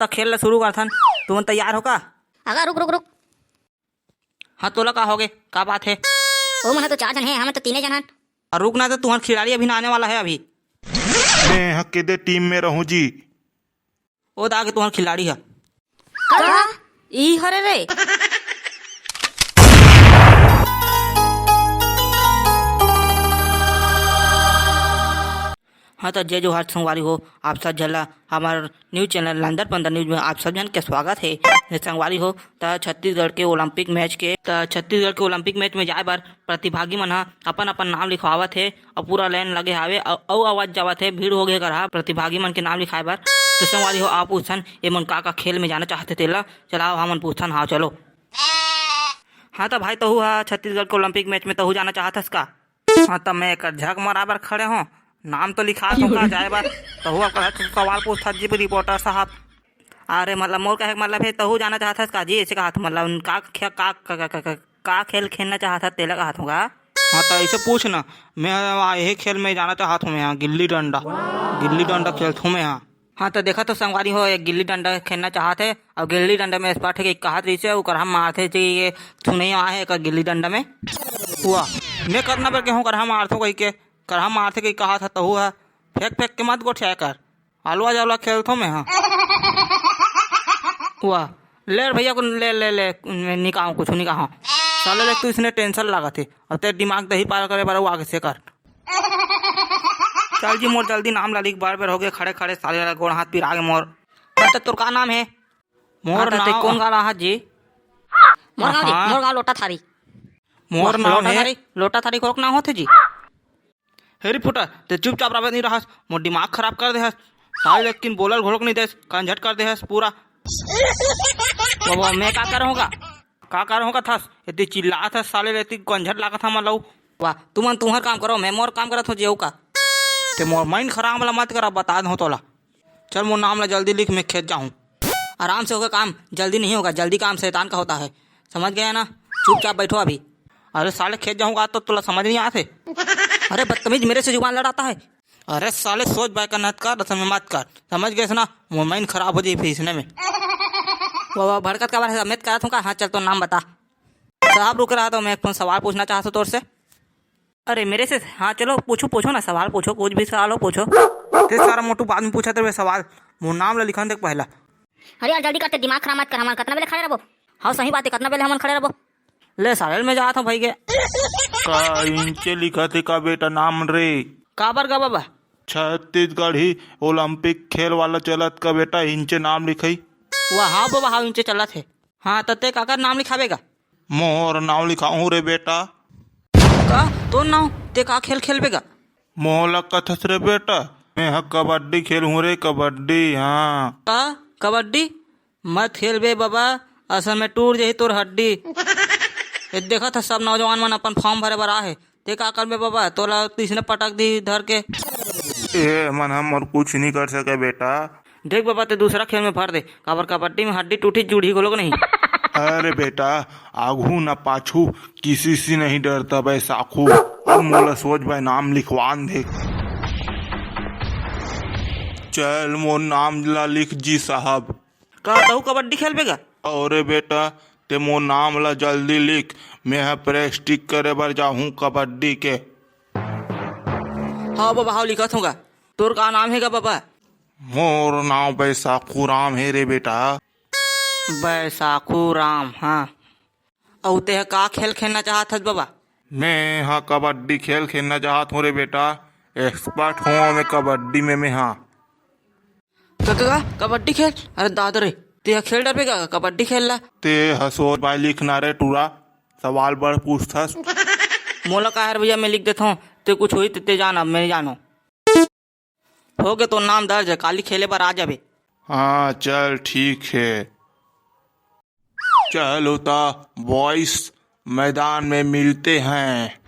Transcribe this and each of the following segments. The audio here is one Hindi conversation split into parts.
तो खेल ला शुरू करथन। तुम तैयार हो का? अगर रुक रुक रुक। हाँ तोला का होगे, का बात है? ओ मन तो 4 जन है, हम तो 3 जन हन। और रुक ना, तो तुम्हारा खिलाड़ी अभी ना आने वाला है अभी। मैं यहाँ किदे टीम में रहूं जी। वो आगे तुम्हारा खिलाड़ी है। का ई हरे रे। हाँ तो जय जोहार संगवारी हो, आप सब झला हमारे न्यूज चैनल लंदर पंदर न्यूज में आप सब जन के स्वागत है। संगवारी हो तो छत्तीसगढ़ के ओलंपिक मैच में जाए बार प्रतिभागी मन अपन अपन नाम लिखवावत है और पूरा लाइन लगे हावे और आवाज जावत है, भीड़ हो गए कर प्रतिभागी मन के नाम लिखाए बार। तो संगवारी हो आप पूछन ये मन का खेल में जाना चाहते तेला, चलाओ हम पूछन। हाँ चलो। हाँ तो भाई तहु हा छत्तीसगढ़ के ओलंपिक मैच में तहु जाना चाहत का? हाँ तो मैं कर झक मराबर खड़े हो, नाम तो लिखा तो जाए बार तहु आप सवाल पूछता जी रिपोर्टर साहब। अरे मतलब मोर कहे मतलब है तहु जाना चाहता का जी, ऐसे कहा मतलब का खेल खेलना चाहता तेला कहा था। हाँ तो ऐसे पूछ ना, मैं यही खेल में जाना चाहता हूँ। मैं यहाँ गिल्ली डंडा खेलता हूँ मैं यहाँ। हाँ तो देखा तो संगवारी हो एक गिल्ली डंडा खेलना चाहते और गिल्ली डंडा में स्पॉट है कहा रही से हम मारते थे ये सुने आए एक गिल्ली डंडा में हुआ मैं करना पर कहूँ कर हम मारते कही के कर हम मारते कही कहा था तो है फेंक के मत गोठिया कर आलुआ जालुआ खेलता हूँ मैं। हाँ हुआ ले भैया को ले निकाह कुछ निकाह साले ले तू इसने टेंशन लगा थे और तेरे दिमाग दही पार करे बार आगे से कर। चल जी मोर जल्दी नाम ला लिख, बार हो गए खड़े खड़े साले गोड़ हाथ पिर आगे मोर। तो तोर का नाम है? मोर नाम कौन गा रहा जी? मोर गाँव लोटा थारी। मोर नाम है लोटा थारी को नाम होते जी। हेरी फुटा ते चुपचाप रह नहीं रहा, मोर दिमाग खराब कर दे साले, लेकिन बोलल घोड़क नहीं दे कंझट कर दे पूरा। मैं का कर होगा था इतनी चिल्ला था साले रहती कंझट लगा था मतलब। वाह तुम तुम्हार काम करो, मैं मोर काम करत हो जेऊ का ते मोर माइंड खराब वाला मत करा, बता दो तोला। चल मोर नाम ला जल्दी लिख, मैं खेत जाऊँ। आराम से होगा काम, जल्दी नहीं होगा, जल्दी काम शैतान का होता है, समझ गया ना? चुपचाप बैठो अभी। अरे साले खेत जाऊँगा तो तुला समझ नहीं आते। अरे बदतमीज मेरे से जुबान लड़ाता है। अरे साले सोच बाय कर नत कर में मत कर, समझ गए ना? मोर माइंड खराब हो जाए फीसने में। वो भड़कत का बारे में करा था। हाँ चल तो नाम बता। साहब रुक रहा तो मैं एक सवाल पूछना चाहता हूँ तोर से। अरे मेरे से? हाँ चलो पूछो ना, सवाल पूछो, कुछ भी सवाल हो पूछो। ते सारा मोटू बाद में पूछा तो सवाल मोर नाम ला लिखन देख पहला। अरे यार जल्दी करते, दिमाग खराब मत कर, हमारे कितना बेले खड़े रहो। हाँ सही बात है, कितना बेले हम खड़े रहो। ले सारे में जाता हूँ भाई के का इंचे लिखा थे का बेटा नाम रे? काबर का बाबा? छत्तीसगढ़ ही ओलंपिक खेल वाला चलत का बेटा इंचे नाम लिखाई। वाह हाँ बाबा हाँ इंचे चला थे। हाँ तते काका नाम लिखावेगा? मोर नाम लिखाऊं रे बेटा। का तो नाम ते का खेल खेलबेगा? मोहला कथस रे बेटा, मैं हाँ कबड्डी खेलूं रे, कबड्डी। हाँ का कबड्डी मत खेलबे बाबा, असल में टूट जाही तोर हड्डी। ये देखा था सब नौजवान मन अपन फॉर्म भरे बर आहे, ते का करबे बाबा? तोला तीसने पटक दी धर के। ए मन हम और कुछ नहीं कर सके बेटा। देख बाबा ते दूसरा खेल में भर दे, काबर कबड्डी में हड्डी टूटी जुड़ी को लोग नहीं। अरे बेटा आगू न पाछू किसी से नहीं डरता भाई साखू। अब मोला सोच भाई नाम लिखवान दे। चल मोर नाम ला लिख जी साहब। का तू कबड्डी खेलबेगा? अरे बेटा ते मोर नाम ला जल्दी लिख, मैं यहाँ प्रैक्टिस करे बर जाहूँ कबड्डी के। हाँ बाबा हाँ लिखत होगा। तोर का नाम है का बाबा? मोर नाम बैसाखू राम है रे बेटा। बैसाखू राम। हाँ और ते का खेल खेलना चाहत हस बाबा? मैं हाँ कबड्डी खेल खेलना चाहत हूँ रे बेटा, एक्सपर्ट हूँ मैं कबड्डी में। मैं हाँ का कबड्डी खेल? अरे दादा रे ते खेल डरबेगा कबड्डी खेल ला? ते हसोर भाई लिखना रे टूरा, सवाल बड़ पूछथस। मोला का है भैया मैं लिख देता हूँ, ते कुछ हुई ते जाना मैं नहीं जानो। हो गया तो नाम दर्ज है, काली खेले पर आ जाबे। हाँ चल ठीक है। चलो ता बॉयस मैदान में मिलते हैं।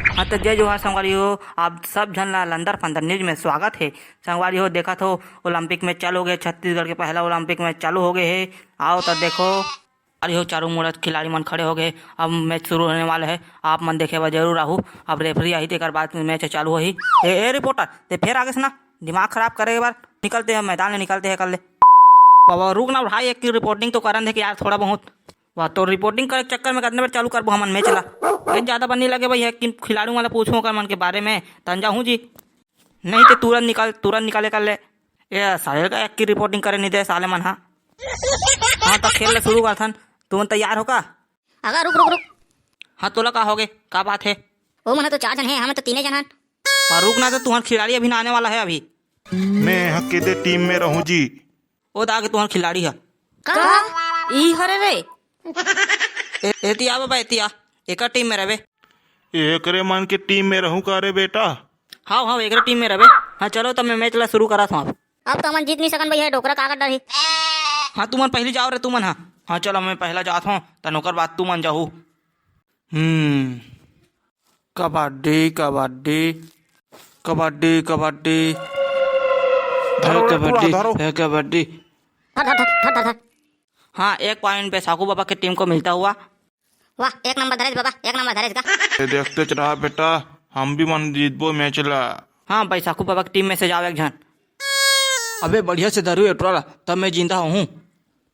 हाँ तो जय जोहार संगवारी हो, आप सब जन ला लंदर फंदर न्यूज में स्वागत है। संगवारी हो देखा तो ओलंपिक मैच चालू हो गए, छत्तीसगढ़ के पहला ओलंपिक मैच चालू हो गए है। आओ तो देखो अरे हो चारों मुड़त खिलाड़ी मन खड़े हो गए, अब मैच शुरू होने वाला है, आप मन देखे बा जरूर आहू। अब रेफरी आई तेकर बाद मैच चालू हो ही। ए रिपोर्टर ते फिर आगे से ना दिमाग खराब करे एक बार निकलते हैं मैदान में निकलते हैं कर ले बाबा रुक ना भाई एक की रिपोर्टिंग तो करन दे कि यार थोड़ा बहुत वाह तो रिपोर्टिंग करे चक्कर में कितने बार चालू कर हमन में चला ये ज़्यादा बनने लगे भाई है कि खिलाड़ियों वाला पूछूँ कर मन के बारे में तंजा हूँ जी नहीं तो तुरंत निकाले कर ले ये साले का एक की रिपोर्टिंग करे नहीं दे साले मन हाँ तो खेल शुरू कर थन तुम तैयार हो का अगर रुक हाँ तोला का होगे का बात है वो मना तो 4 जन है हमें तो 3 जन हन और रुक ना तो तुम्हारा खिलाड़ी अभी ना आने वाला है अभी मैं अकेले टीम में रहूं जी। वो तो आगे तुम्हारा खिलाड़ी है का ई हरे रे एतिया बाबा एतिया एक टीम में रहे एकरे मन के टीम में रहूं का रे बेटा। हाँ एक टीम में रहे हाँ चलो तब मैं मैच ला शुरू करा था अब तो हमन जीत नहीं सकन भैया डोकरा का डर है हाँ तुमन पहले जाओ रे तुमन हाँ चलो मैं पहला जाता हूँ तनोकर बात तुमन जाहू कबड्डी कबड्डी कबड्डी कबड्डी कबड्डी कबड्डी धर हाँ 1 पॉइंट पे साकू बाबा की टीम को मिलता हुआ वाह 1 नंबर धरेज बाबा 1 नंबर धरेज का ये देखते रहा बेटा हम भी मन जीतबो मैच ला। हाँ भाई साकू बाबा की टीम में से जाओ एक जन अबे बढ़िया से धरू एट्रोला तब मैं जिंदा हूँ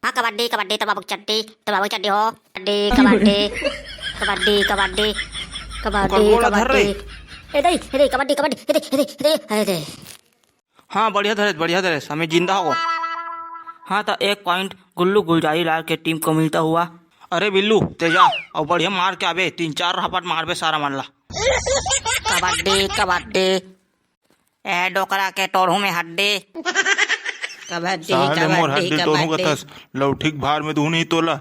हाँ कबड्डी कबड्डी तो बाबू चट्टी हो कबड्डी कबड्डी कबड्डी कबड्डी कबड्डी गोला धर रे। कबड्डी कबड्डी कबड्डी अरे हाँ बढ़िया धरे हमें जिंदा हो हाँ तो 1 पॉइंट गुल्लू गुलजारी लाल के टीम को मिलता हुआ अरे बिल्लू तेजा और बढ़िया मार के आबे 3-4 रहापट मार बे सारा मन ला कबड्डी कबड्डी ए डोकरा के टोरहू में हड्डी कबड्डी साले मोर कबड्डी हड्डी तो होगा तस लौठिक भार में दू नहीं तोला।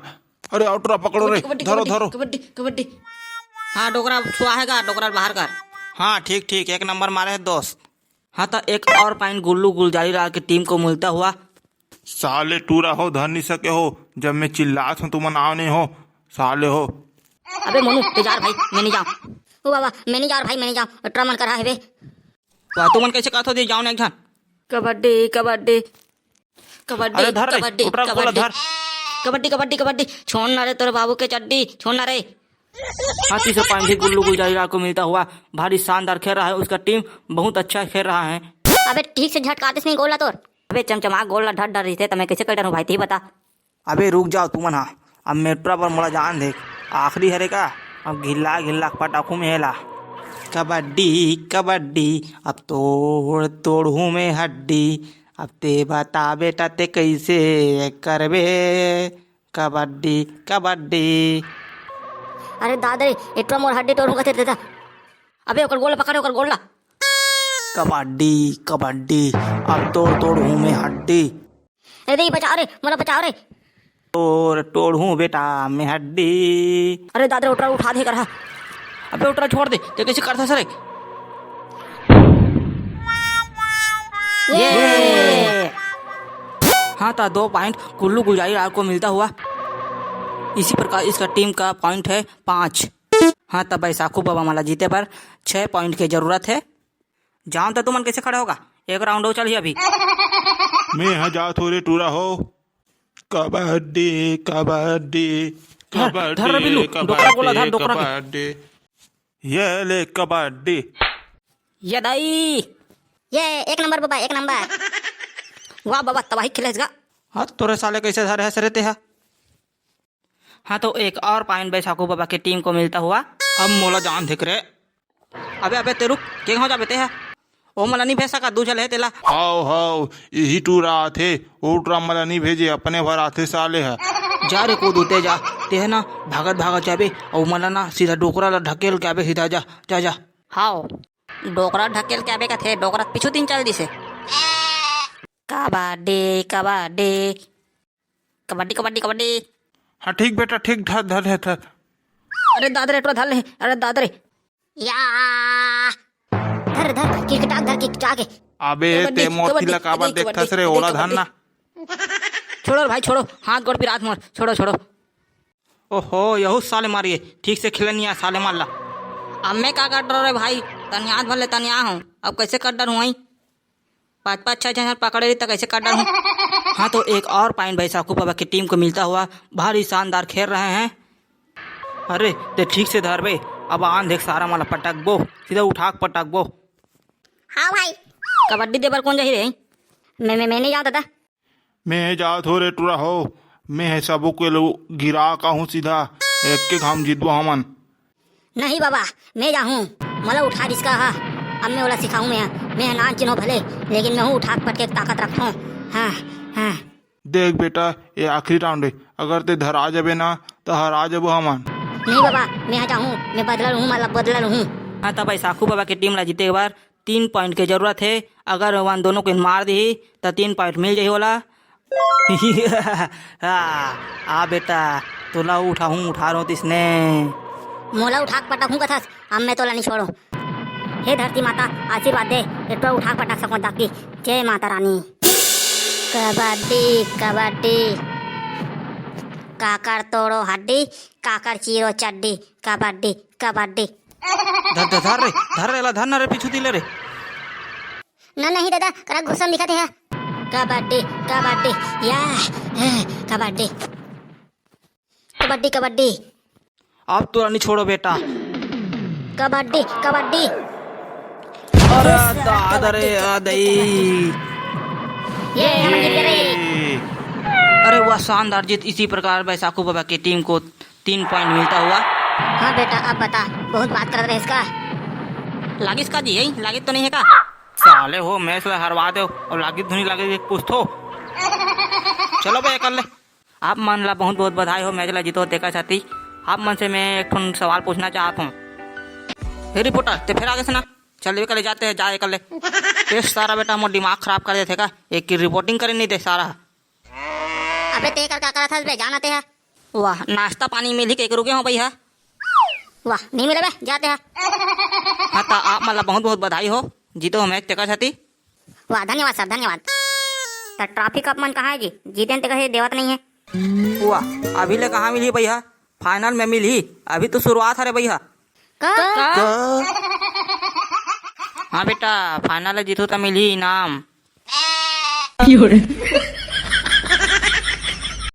अरे आउटरा पकड़ो रे धरो कबड्डी कबड्डी हाँ डोकरा छुआएगा डोकरा बाहर कर हाँ ठीक 1 नंबर मारे है दोस्त हाँ तो 1 और पॉइंट गुल्लू गुलजारी लाल की टीम को मिलता हुआ साले टूरा हो धर नहीं सके हो जब मैं चिल्लात हूँ तुम आओ नहीं हो साले हो। अबे मोनू तू जा भाई मैं नहीं जाऊँ ओ बाबा मैं नहीं जा भाई मैं नहीं जाऊँ ट्रा मन कर रहा है बे तुमन कैसे कहते हो जाओ ना एक जन कबड्डी कबड्डी कबड्डी अरे धर रे, कबड्डी उठरा गोला कबड्डी धर। कबड्डी कबड्डी कबड्डी छोड़ना रे तेरे बाबू के चड्डी छोड़ना रे हाँ 3 पॉइंट भी गुल्लू गुलजारी लाल को मिलता हुआ भारी शानदार खेल रहा है उसका टीम बहुत अच्छा खेल रहा है अबे ठीक से झटकाते नहीं गोला तोर अबे चमचमा गोला डर रही थे तो मैं कैसे कर डरूं भाई ती बता अबे रुक जाओ तुमन हाँ अब मेट्रा पर मोला जान देख आखिरी हरे का अब गिल्ला पटाखू में हेला कबड्डी कबड्डी अब तोड़ू में हड्डी अब ते बता बेटा ते कैसे करबे कबड्डी कबड्डी अरे दादा रे इतना मोर हड्डी तोड़ू का देता अबे ओकर गोला पकड़े ओकर गोला कबड्डी कबड्डी अब तोड़ू में हड्डी अरे बचाओ रे मोला बचाओ रे तोड़ू बेटा में हड्डी अरे दादा उठा उठा दे कर अबे उठा छोड़ दे ते कैसे करता सर ये हाँ था 2 पॉइंट गुल्लू गुलजारी लाल को मिलता हुआ इसी प्रकार इसका टीम का पॉइंट है 5 हाँ तब भाई साकू बाबा माला जीते पर 6 पॉइंट की जरूरत है जाऊं तो तुमन कैसे खड़ा होगा 1 राउंड हो चलिए अभी मैं यहाँ जा थोड़े टूरा हो कबड्डी कबड्डी धर रे बिल्लू, डोकरा गोला धर, डोकरा के। कबड्डी ये ले कबड्डी ये दाई ये 1 नंबर बाबा 1 नंबर वाह बाबा तबाही खेलेगा हाँ तोरे साले कैसे धरे है रहते है हाँ तो 1 और पॉइंट भाई साकू बाबा की टीम को मिलता हुआ अब मोला जान दिख रहे अबे ते रुक के हो जा बेते है ओ मला नहीं भेज सका दू चले तेला हाओ यही टूरा आथे वो टूरा मला नहीं भेजे अपने भर आथे साले है जा रे कूद उते जा ते है ना भागत जाबे और मला ना सीधा डोकरा ला ढकेल के आबे सीधा जा जा जा हाओ डोकरा ढकेल के आबे का थे डोकरा पीछू 3 चल दिसे कबड्डी कबड्डी कबड्डी कबड्डी कबड्डी हाँ ठीक बेटा ठीक धर धर धर धर अरे दादरे टोरा धर ले अरे दादरे या धर धर किक टाक के अबे ते मोती लकाबा देखथस रे ओला धरना छोड़ो भाई छोड़ो हाथ गोड़ पे रात मार छोड़ो ओहो यहू साले मारिए ठीक से खेलनी है साले मार ला अब मैं क्या कर रहा भाई तनियाद भले तनिया हूँ अब कैसे कर डर हूँ 5-5 6 पकड़े रही तो कैसे कर डर हूँ हाँ तो 1 और पॉइंट भाई साकू बाबा की टीम को मिलता हुआ भारी शानदार खेल रहे हैं अरे ते ठीक से धर बे अब आन देख सारा माला पटक बो सीधा उठा पटक बो हाँ भाई कबड्डी दे बर कौन जाही रे? मैं नहीं जाऊँ दादा। मैं जा थोड़े टूरा हो, मैं सबो के लो गिरा का हूँ सीधा, एक के घाम जीतबो हमन। नहीं बाबा, मैं जाऊँ, मला उठा जिसका हा। अब मैं ओला सिखाऊं मैं नाच चिन्हो भले, लेकिन मैं हूँ उठा पट के ताकत रखूं। हाँ हाँ। देख बेटा, ये आखिरी राउंड है, अगर ते धरा जाबे ना तो हरा जाबो हमन। नहीं बाबा, मैं यहाँ जाऊँ, मैं बदला रहूँ, मतलब बदला रहूँ। हाँ तब भाई साखू बाबा की टीम ला जीते के बार 3 पॉइंट की जरूरत है। अगर वन दोनों को मार दी तो 3 पॉइंट मिल जाही वाला। आ बेटा, तोला उठा रहा हूँ तिसने। मोला उठा पटक हूँ कथस, अब मैं तोला नहीं छोड़ू। हे धरती माता आशीर्वाद दे, इतना उठा पटक सकूं ताकि। जय माता रानी। कबड्डी कबड्डी, काकर तोड़ो हड्डी, काकर चीरो चड्डी। कबड्डी कबड्डी। धर रे पीछू दिले रे। ना नहीं दादा, करा गुस्सा दिखा दे। कबड्डी कबड्डी या कबड्डी कबड्डी कबड्डी। अब तो नहीं छोड़ो बेटा। कबड्डी कबड्डी। अरे दादा रे दई। ये हम जीत गए रे। अरे वाह, शानदार जीत। इसी प्रकार बैसाखू बाबा की टीम को 3 पॉइंट मिलता हुआ। हाँ बेटा, अब बता, बहुत बात कर रहे इसका। लागिस का जी यही लागित तो नहीं है का? साले हो मैच ला हरवा दो और लागित धुनी लागे कुछ तो। चलो भाई कर ले। आप मन ला बहुत बहुत बधाई हो, मैच ला जीतो देखा चाहती। आप मन से मैं एक सवाल पूछना चाहता हूँ। हे रिपोर्टर, ते फिर आगे से ना चल कर ले जाते हैं, जाए कर ले। ये सारा बेटा मोर दिमाग खराब कर देते का, एक की रिपोर्टिंग करे नहीं दे सारा। अबे ते कर क्या करा था बे, जाना ते है। वाह, नाश्ता पानी मिल ही के रुके हो भैया। वाह, नहीं मिले बे, जाते हैं। हाँ तो आप मतलब बहुत बहुत बधाई हो, जीतो मैच देखा चाहती। वाह, धन्यवाद सर, धन्यवाद। तो ट्रॉफी कप मन कहाँ है जी? जीते ते कहे देवत नहीं है। वाह, अभी ले कहाँ मिली भैया? फाइनल में मिली, अभी तो शुरुआत है रे भैया। हाँ बेटा, फाइनल जीतो तो मिली इनाम।